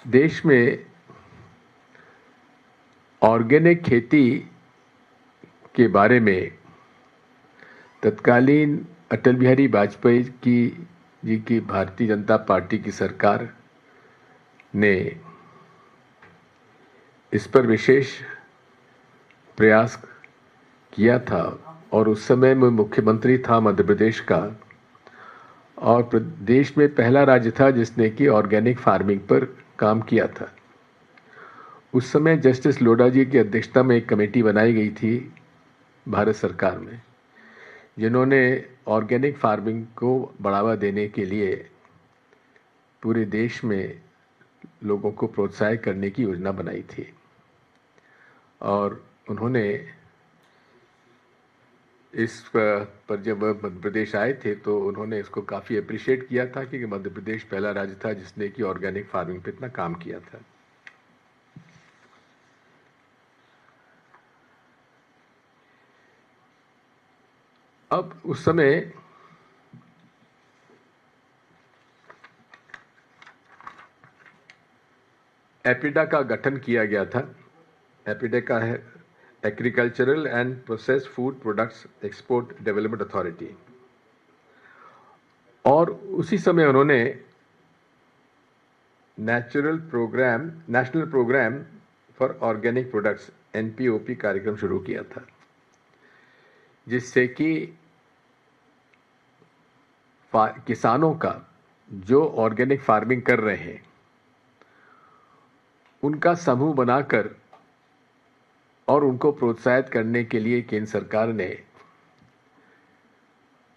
देश में ऑर्गेनिक खेती के बारे में तत्कालीन अटल बिहारी वाजपेयी जी की भारतीय जनता पार्टी की सरकार ने इस पर विशेष प्रयास किया था और उस समय मैं मुख्यमंत्री था मध्य प्रदेश का और प्रदेश में पहला राज्य था जिसने कि ऑर्गेनिक फार्मिंग पर काम किया था। उस समय जस्टिस लोढ़ा जी की अध्यक्षता में एक कमेटी बनाई गई थी भारत सरकार में, जिन्होंने ऑर्गेनिक फार्मिंग को बढ़ावा देने के लिए पूरे देश में लोगों को प्रोत्साहित करने की योजना बनाई थी। और उन्होंने इस पर जब मध्य प्रदेश आए थे तो उन्होंने इसको काफ़ी अप्रिशिएट किया था कि मध्य प्रदेश पहला राज्य था जिसने कि ऑर्गेनिक फार्मिंग पे इतना काम किया था। अब उस समय एपिडा का गठन किया गया था। एपिडा का है agricultural and processed food products export development authority, और उसी समय उन्होंने national programme for organic products NPOP कार्यक्रम शुरू किया था, जिससे कि किसानों का जो ऑर्गेनिक फार्मिंग कर रहे हैं उनका समूह बनाकर और उनको प्रोत्साहित करने के लिए केंद्र सरकार ने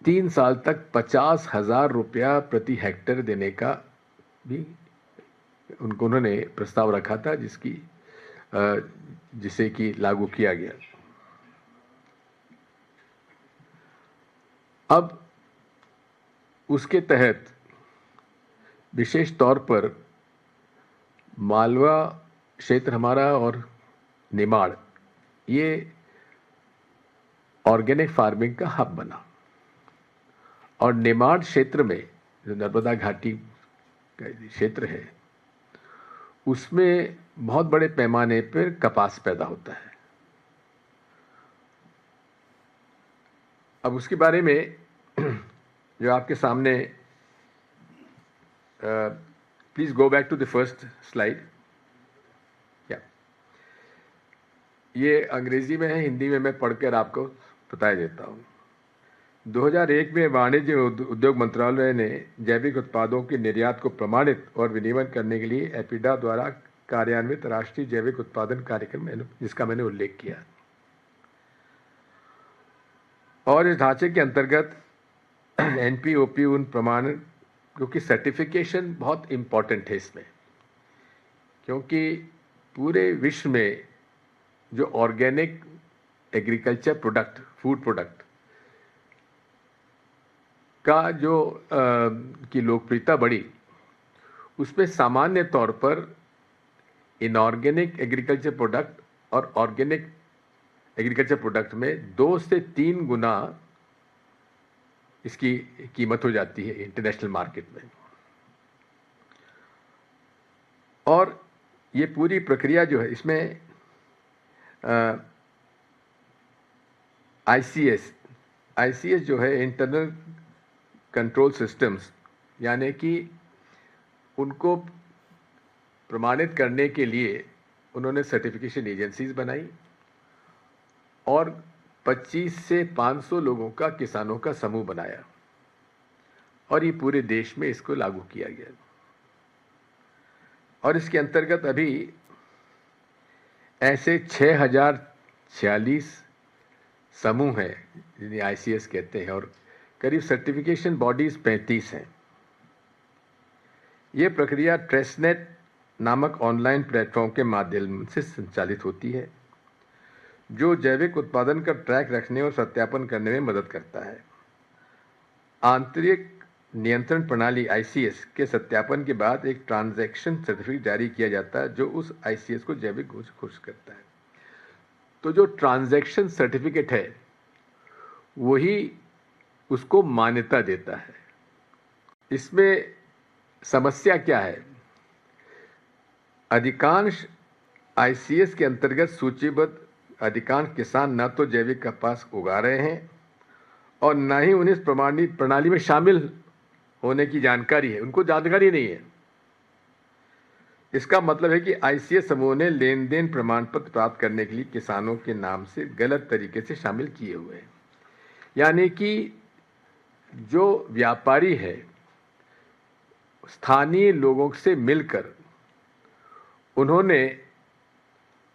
3 साल तक 50,000 रुपया प्रति हेक्टेयर देने का भी उन्होंने प्रस्ताव रखा था, जिसे कि लागू किया गया। अब उसके तहत विशेष तौर पर मालवा क्षेत्र हमारा और निमाड़ ये ऑर्गेनिक फार्मिंग का हब बना, और निमाड़ क्षेत्र में जो नर्मदा घाटी का क्षेत्र है उसमें बहुत बड़े पैमाने पर कपास पैदा होता है। अब उसके बारे में जो आपके सामने, please go back to the first slide. क्या ये अंग्रेजी में है, हिंदी में मैं पढ़कर आपको बता देता हूँ। 2001 में वाणिज्य उद्योग मंत्रालय ने जैविक उत्पादों के निर्यात को प्रमाणित और विनियमन करने के लिए एपिडा द्वारा कार्यान्वित राष्ट्रीय जैविक उत्पादन कार्यक्रम जिसका मैंने उल्लेख किया, और इस ढांचे के अंतर्गत NPOP उन प्रमाण, क्योंकि सर्टिफिकेशन बहुत इम्पॉर्टेंट है इसमें, क्योंकि पूरे विश्व में जो organic agriculture product, food product का जो की लोकप्रियता बढ़ी, उसमें सामान्य तौर पर इनऑर्गेनिक एग्रीकल्चर प्रोडक्ट और ऑर्गेनिक एग्रीकल्चर प्रोडक्ट में 2 से 3 गुना इसकी कीमत हो जाती है इंटरनेशनल मार्केट में। और ये पूरी प्रक्रिया जो है इसमें ICS जो है इंटरनल कंट्रोल सिस्टम्स, यानी कि उनको प्रमाणित करने के लिए उन्होंने सर्टिफिकेशन एजेंसीज बनाई और 25 से 500 लोगों का, किसानों का समूह बनाया, और ये पूरे देश में इसको लागू किया गया। और इसके अंतर्गत अभी ऐसे 6046 समूह हैं जिन्हें ICS कहते हैं, और करीब सर्टिफिकेशन बॉडीज 35 हैं। ये प्रक्रिया ट्रेसनेट नामक ऑनलाइन प्लेटफॉर्म के माध्यम से संचालित होती है, जो जैविक उत्पादन का ट्रैक रखने और सत्यापन करने में मदद करता है। आंतरिक नियंत्रण प्रणाली ICS के सत्यापन के बाद एक ट्रांजैक्शन सर्टिफिकेट जारी किया जाता है, जो उस ICS को जैविक घोषित करता है। तो जो ट्रांजैक्शन सर्टिफिकेट है वही उसको मान्यता देता है। इसमें समस्या क्या है? अधिकांश आईसीएस के अंतर्गत सूचीबद्ध अधिकांश किसान न तो जैविक कपास उगा रहे हैं और न ही उन्हें इस प्रणाली में शामिल होने की जानकारी है, उनको जानकारी नहीं है। इसका मतलब है कि आईसीएस समूह ने लेन देन प्रमाण पत्र प्राप्त करने के लिए किसानों के नाम से गलत तरीके से शामिल किए हुए हैं। यानी कि जो व्यापारी है स्थानीय लोगों से मिलकर उन्होंने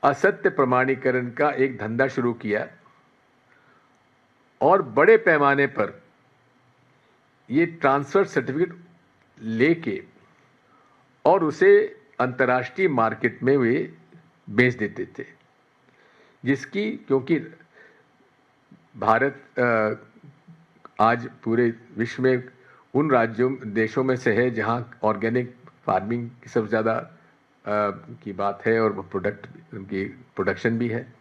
असत्य प्रमाणीकरण का एक धंधा शुरू किया और बड़े पैमाने पर ये ट्रांसफर सर्टिफिकेट लेके और उसे अंतर्राष्ट्रीय मार्केट में वे बेच देते थे, जिसकी क्योंकि भारत आज पूरे विश्व में उन राज्यों देशों में से है जहां ऑर्गेनिक फार्मिंग की सबसे ज़्यादा की बात है और प्रोडक्शन भी है।